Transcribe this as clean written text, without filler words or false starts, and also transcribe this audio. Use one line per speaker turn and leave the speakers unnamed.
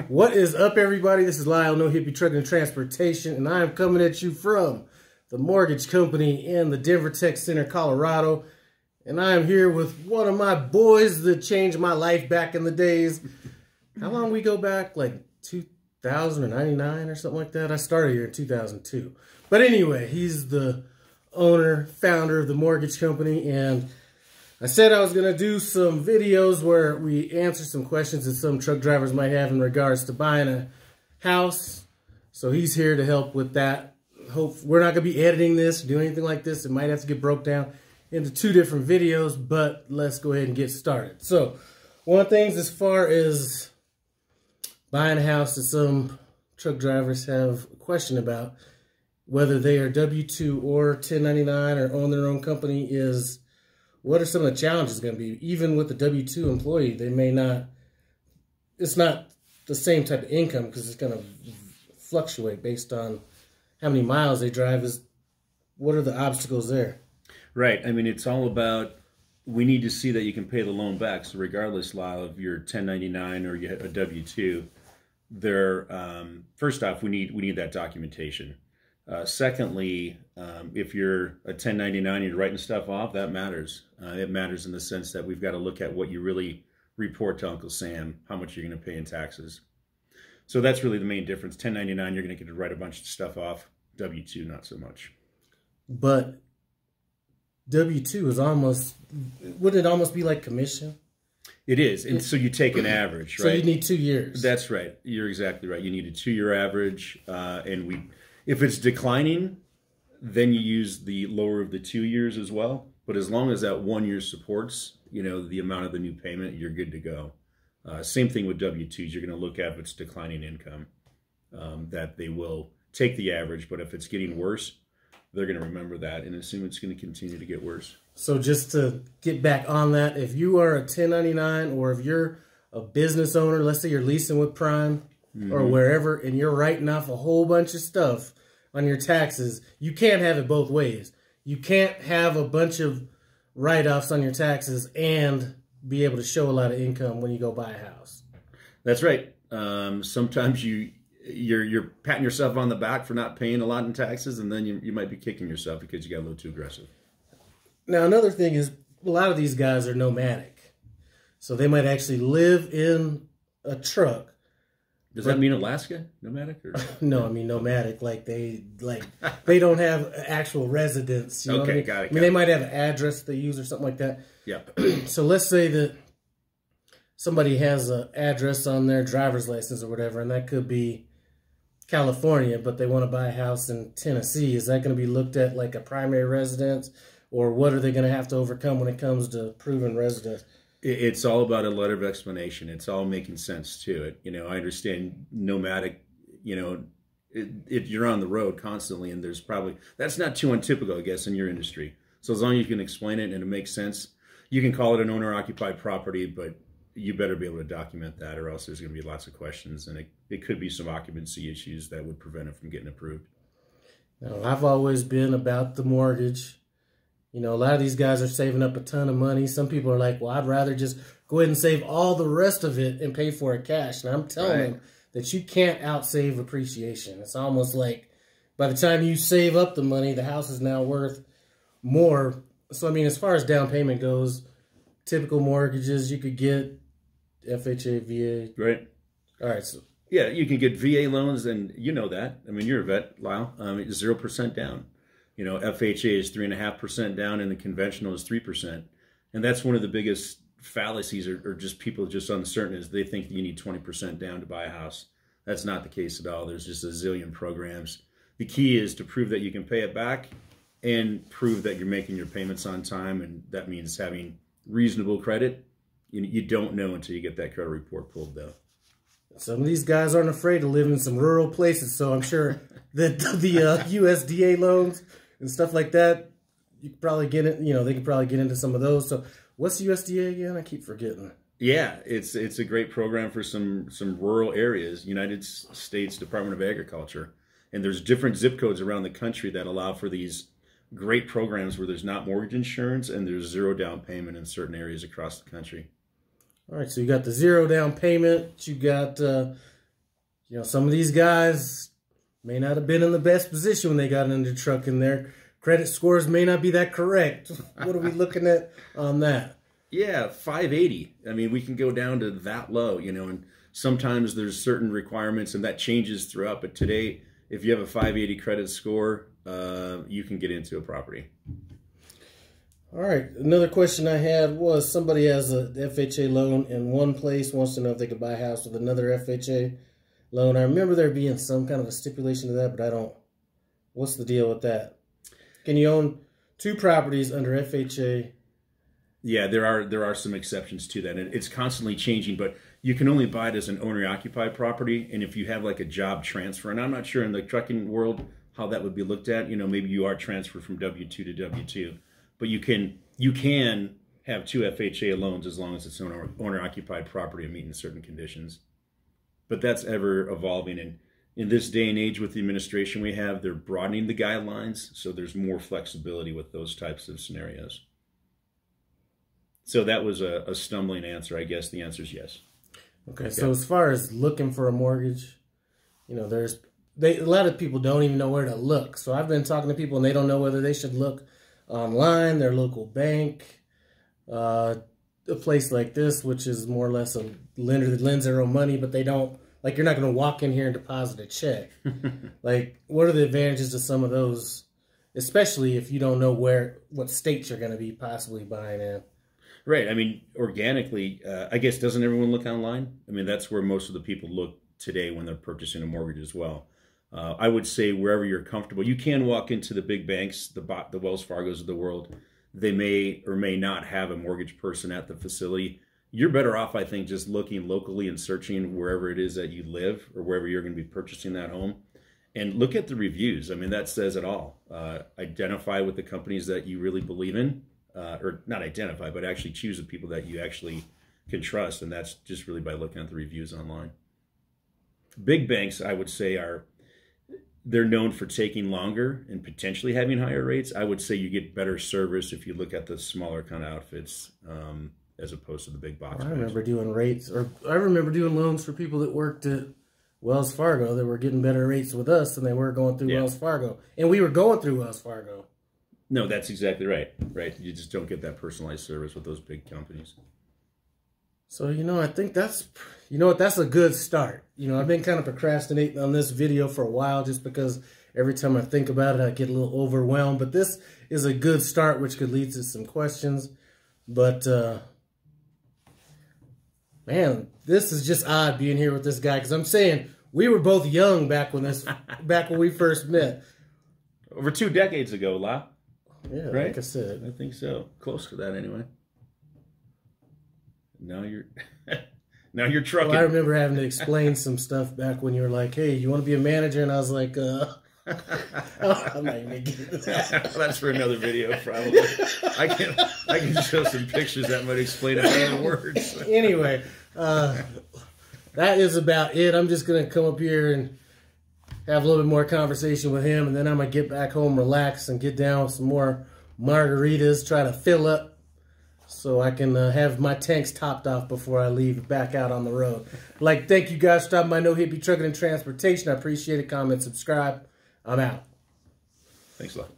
What is up, everybody? This is Lyle, No Hippie Trucking and Transportation, and I am coming at you from the mortgage company in the Denver Tech Center, Colorado. And I am here with one of my boys that changed my life back in the days. How long we go back? Like 2000 or 99 or something like that? I started here in 2002. But anyway, he's the owner, founder of the mortgage company, and I said I was going to do some videos where we answer some questions that some truck drivers might have in regards to buying a house. So he's here to help with that. We're not going to be editing this, doing anything like this. It might have to get broke down into 2 different videos, but let's go ahead and get started. So one of the things as far as buying a house that some truck drivers have a question about, whether they are W-2 or 1099 or own their own company, is what are some of the challenges going to be? Even with the W-2 employee, they may not, it's not the same type of income because it's going to fluctuate based on how many miles they drive. What are the obstacles there?
Right. I mean, it's all about, we need to see that you can pay the loan back. So regardless, Lyle, of your 1099 or you have a W-2, first off, we need that documentation. Secondly, if you're a 1099, you're writing stuff off, that matters. It matters in the sense that we've got to look at what you really report to Uncle Sam, how much you're going to pay in taxes. So that's really the main difference. 1099, you're going to get to write a bunch of stuff off. W-2, not so much.
But W-2 is almost, wouldn't it almost be like commission?
It is. And so you take an average, right?
So you need 2 years.
That's right. You're exactly right. You need a 2-year average. If it's declining, then you use the lower of the 2 years as well. But as long as that 1 year supports, the amount of the new payment, you're good to go. Same thing with W-2s. You're going to look at if it's declining income, that they will take the average. But if it's getting worse, they're going to remember that and assume it's going to continue to get worse.
So just to get back on that, if you are a 1099 or if you're a business owner, let's say you're leasing with Prime or wherever, and you're writing off a whole bunch of stuff on your taxes, you can't have it both ways. You can't have a bunch of write-offs on your taxes and be able to show a lot of income when you go buy a house.
That's right. Sometimes you're patting yourself on the back for not paying a lot in taxes, and then you might be kicking yourself because you got a little too aggressive.
Now, another thing is a lot of these guys are nomadic. So they might actually live in a truck.
Does that mean Alaska? Nomadic? Or?
No, I mean nomadic. Like they don't have actual residence. You know what I mean?
Got it.
I mean, they might have an address they use or something like that.
Yeah.
So let's say that somebody has an address on their driver's license or whatever, and that could be California, but they want to buy a house in Tennessee. Is that going to be looked at like a primary residence, or what are they going to have to overcome when it comes to proving residence?
It's all about a letter of explanation. It's all making sense to it. I understand nomadic, you're on the road constantly, and that's not too untypical, I guess, in your industry. So as long as you can explain it and it makes sense, you can call it an owner-occupied property, but you better be able to document that, or else there's going to be lots of questions, and it could be some occupancy issues that would prevent it from getting approved.
Now, I've always been about the mortgage. A lot of these guys are saving up a ton of money. Some people are like, well, I'd rather just go ahead and save all the rest of it and pay for it cash. And I'm telling them that you can't outsave appreciation. It's almost like by the time you save up the money, the house is now worth more. So, I mean, as far as down payment goes, typical mortgages, you could get FHA, VA.
Right.
All right. So
yeah, you can get VA loans, and you know that. I mean, you're a vet, Lyle. 0% down. FHA is 3.5% down, and the conventional is 3%. And that's one of the biggest fallacies, or just people just uncertain, is they think you need 20% down to buy a house. That's not the case at all. There's just a zillion programs. The key is to prove that you can pay it back and prove that you're making your payments on time, and that means having reasonable credit. You don't know until you get that credit report pulled though.
Some of these guys aren't afraid to live in some rural places, so I'm sure that the USDA loans and stuff like that, you could probably get it. They could probably get into some of those. So, what's USDA again? I keep forgetting.
Yeah, it's a great program for some rural areas. United States Department of Agriculture, and there's different zip codes around the country that allow for these great programs where there's not mortgage insurance and there's 0 down payment in certain areas across the country.
All right, so you got the 0 down payment. You got, you know, some of these guys may not have been in the best position when they got into the truck, and their credit scores may not be that correct. What are we looking at on that?
Yeah, 580. I mean, we can go down to that low, you know, and sometimes there's certain requirements and that changes throughout. But today, if you have a 580 credit score, you can get into a property.
All right. Another question I had was somebody has a FHA loan in one place, wants to know if they could buy a house with another FHA loan. I remember there being some kind of a stipulation to that, but I don't. What's the deal with that? Can you own 2 properties under FHA?
Yeah, there are some exceptions to that, and it's constantly changing. But you can only buy it as an owner-occupied property, and if you have like a job transfer, and I'm not sure in the trucking world how that would be looked at. You know, maybe you are transferred from W-2 to W-2, but you can have 2 FHA loans as long as it's an owner-occupied property and meeting certain conditions. But that's ever evolving, and in this day and age with the administration we have, they're broadening the guidelines, so there's more flexibility with those types of scenarios. So that was a stumbling answer. I guess the answer is yes.
Okay, so as far as looking for a mortgage, you know, a lot of people don't even know where to look. So I've been talking to people and they don't know whether they should look online, their local bank, a place like this, which is more or less a lender that lends their own money, but they don't, like, you're not going to walk in here and deposit a check. Like, what are the advantages of some of those, especially if you don't know what states you're going to be possibly buying in?
Right. I mean, organically, I guess, doesn't everyone look online? I mean, that's where most of the people look today when they're purchasing a mortgage as well. I would say wherever you're comfortable, you can walk into the big banks, the Wells Fargos of the world. They may or may not have a mortgage person at the facility. You're better off, I think, just looking locally and searching wherever it is that you live or wherever you're going to be purchasing that home. And look at the reviews. I mean, that says it all. Identify with the companies that you really believe in. Or not identify, but actually choose the people that you actually can trust. And that's just really by looking at the reviews online. Big banks, I would say, they're known for taking longer and potentially having higher rates. I would say you get better service if you look at the smaller kind of outfits as opposed to the big box.
I remember doing I remember doing loans for people that worked at Wells Fargo that were getting better rates with us than they were going through Wells Fargo. And we were going through Wells Fargo.
No, that's exactly right. Right. You just don't get that personalized service with those big companies.
So, you know, I think that's a good start. You know, I've been kind of procrastinating on this video for a while just because every time I think about it, I get a little overwhelmed. But this is a good start, which could lead to some questions. But, man, this is just odd being here with this guy. Because I'm saying we were both young back when we first met.
Over 2 decades ago, La.
Yeah,
right?
Like I said.
I think so. Close to that anyway. Now you're trucking.
Well, I remember having to explain some stuff back when you were like, hey, you want to be a manager? And I was like, oh, I'm not even going to get into that.
That's for another video, probably. I can show some pictures that might explain it in words.
Anyway, that is about it. I'm just going to come up here and have a little bit more conversation with him, and then I'm going to get back home, relax, and get down with some more margaritas, try to fill up so I can have my tanks topped off before I leave back out on the road. Like, thank you guys for stopping by No Hippie Trucking and Transportation. I appreciate it. Comment, subscribe. I'm out.
Thanks a lot.